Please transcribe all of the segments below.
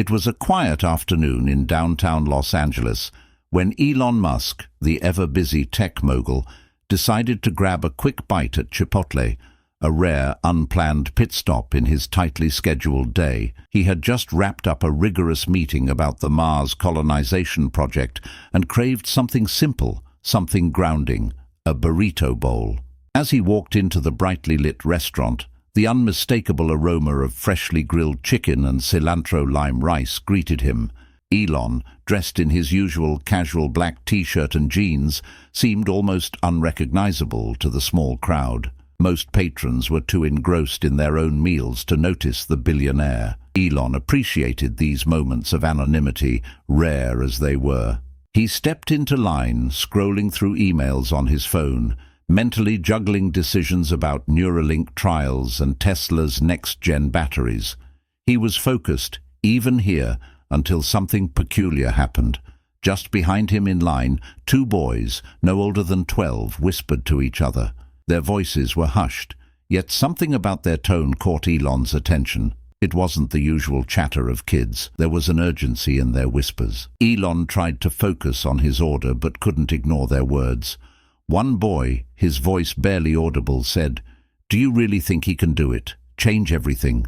It was a quiet afternoon in downtown Los Angeles when Elon Musk, the ever-busy tech mogul, decided to grab a quick bite at Chipotle, a rare, unplanned pit stop in his tightly scheduled day. He had just wrapped up a rigorous meeting about the Mars colonization project and craved something simple, something grounding, a burrito bowl. As he walked into the brightly lit restaurant, the unmistakable aroma of freshly grilled chicken and cilantro-lime rice greeted him. Elon, dressed in his usual casual black t-shirt and jeans, seemed almost unrecognizable to the small crowd. Most patrons were too engrossed in their own meals to notice the billionaire. Elon appreciated these moments of anonymity, rare as they were. He stepped into line, scrolling through emails on his phone, mentally juggling decisions about Neuralink trials and Tesla's next-gen batteries. He was focused, even here, until something peculiar happened. Just behind him in line, two boys, no older than 12, whispered to each other. Their voices were hushed, yet something about their tone caught Elon's attention. It wasn't the usual chatter of kids. There was an urgency in their whispers. Elon tried to focus on his order but couldn't ignore their words. One boy, his voice barely audible, said, "Do you really think he can do it? Change everything."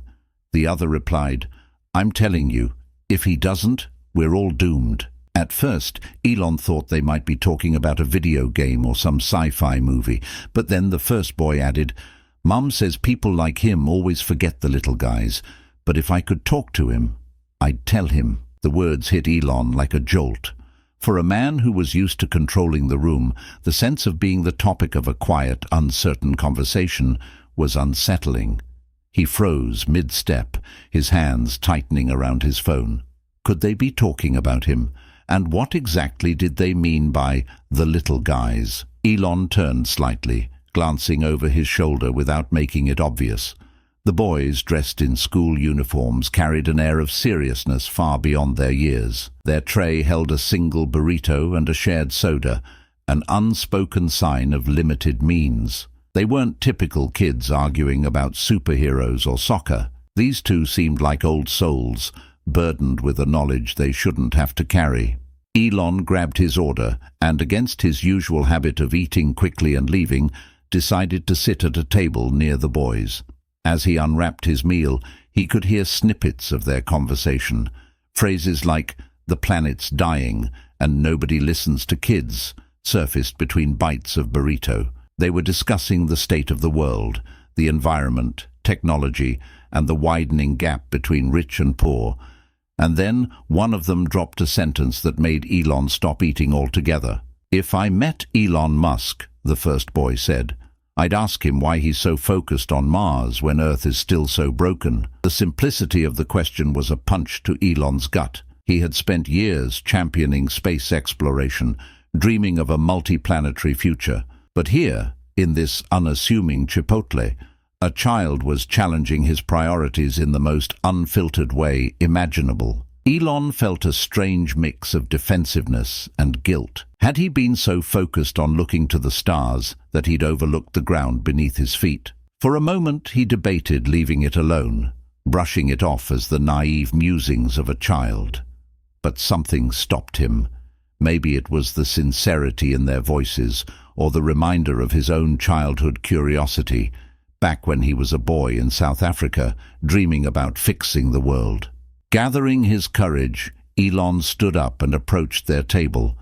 The other replied, "I'm telling you, if he doesn't, we're all doomed." At first, Elon thought they might be talking about a video game or some sci-fi movie, but then the first boy added, "Mum says people like him always forget the little guys, but if I could talk to him, I'd tell him." The words hit Elon like a jolt. For a man who was used to controlling the room, the sense of being the topic of a quiet, uncertain conversation was unsettling. He froze mid-step, his hands tightening around his phone. Could they be talking about him? And what exactly did they mean by the little guys? Elon turned slightly, glancing over his shoulder without making it obvious. The boys, dressed in school uniforms, carried an air of seriousness far beyond their years. Their tray held a single burrito and a shared soda, an unspoken sign of limited means. They weren't typical kids arguing about superheroes or soccer. These two seemed like old souls, burdened with a knowledge they shouldn't have to carry. Elon grabbed his order and, against his usual habit of eating quickly and leaving, decided to sit at a table near the boys. As he unwrapped his meal, he could hear snippets of their conversation. Phrases like, "the planet's dying," and "nobody listens to kids," surfaced between bites of burrito. They were discussing the state of the world, the environment, technology, and the widening gap between rich and poor. And then one of them dropped a sentence that made Elon stop eating altogether. "If I met Elon Musk," the first boy said, "I'd ask him why he's so focused on Mars when Earth is still so broken." The simplicity of the question was a punch to Elon's gut. He had spent years championing space exploration, dreaming of a multi-planetary future. But here, in this unassuming Chipotle, a child was challenging his priorities in the most unfiltered way imaginable. Elon felt a strange mix of defensiveness and guilt. Had he been so focused on looking to the stars that he'd overlooked the ground beneath his feet? For a moment he debated leaving it alone, brushing it off as the naive musings of a child. But something stopped him. Maybe it was the sincerity in their voices, or the reminder of his own childhood curiosity, back when he was a boy in South Africa, dreaming about fixing the world. Gathering his courage, Elon stood up and approached their table.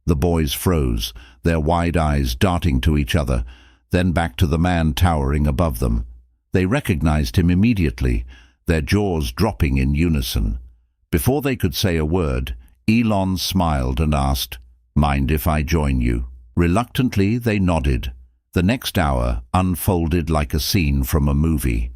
The boys froze, their wide eyes darting to each other, then back to the man towering above them. They recognized him immediately, their jaws dropping in unison. Before they could say a word, Elon smiled and asked, "Mind if I join you?" Reluctantly, they nodded. The next hour unfolded like a scene from a movie.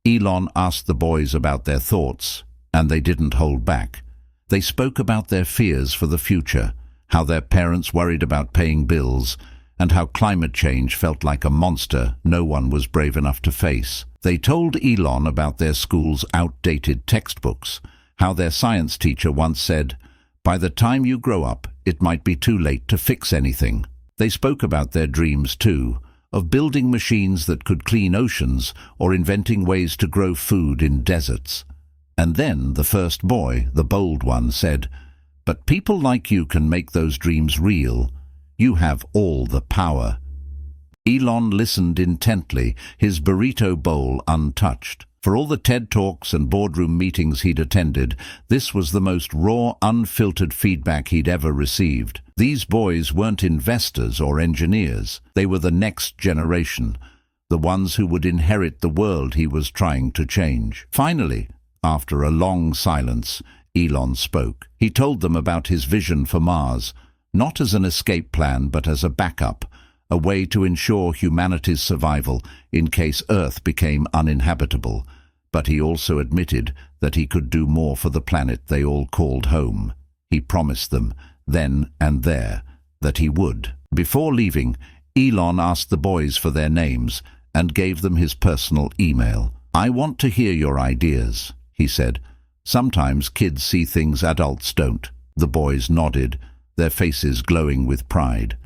Elon asked the boys about their thoughts, and they didn't hold back. They spoke about their fears for the future, how their parents worried about paying bills, and how climate change felt like a monster no one was brave enough to face. They told Elon about their school's outdated textbooks, how their science teacher once said, "By the time you grow up, it might be too late to fix anything." They spoke about their dreams too, of building machines that could clean oceans or inventing ways to grow food in deserts. And then the first boy, the bold one, said, "But people like you can make those dreams real. You have all the power." Elon listened intently, his burrito bowl untouched. For all the TED Talks and boardroom meetings he'd attended, this was the most raw, unfiltered feedback he'd ever received. These boys weren't investors or engineers. They were the next generation, the ones who would inherit the world he was trying to change. Finally, after a long silence, Elon spoke. He told them about his vision for Mars, not as an escape plan but as a backup, a way to ensure humanity's survival in case Earth became uninhabitable. But he also admitted that he could do more for the planet they all called home. He promised them, then and there, that he would. Before leaving, Elon asked the boys for their names and gave them his personal email. "I want to hear your ideas," he said. "Sometimes kids see things adults don't." The boys nodded, their faces glowing with pride.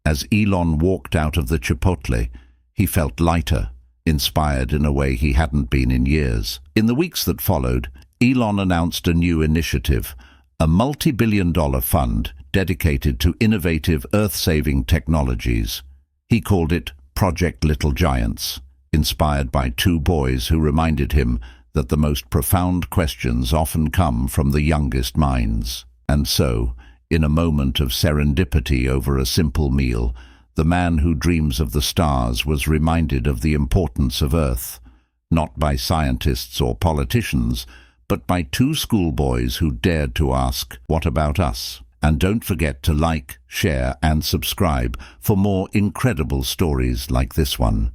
As Elon walked out of the Chipotle, he felt lighter, inspired in a way he hadn't been in years. In the weeks that followed, Elon announced a new initiative, a multi-billion-dollar fund dedicated to innovative Earth-saving technologies. He called it Project Little Giants, inspired by two boys who reminded him that the most profound questions often come from the youngest minds. And so, in a moment of serendipity over a simple meal, the man who dreams of the stars was reminded of the importance of Earth, not by scientists or politicians, but by two schoolboys who dared to ask, "What about us?" And don't forget to like, share and subscribe for more incredible stories like this one.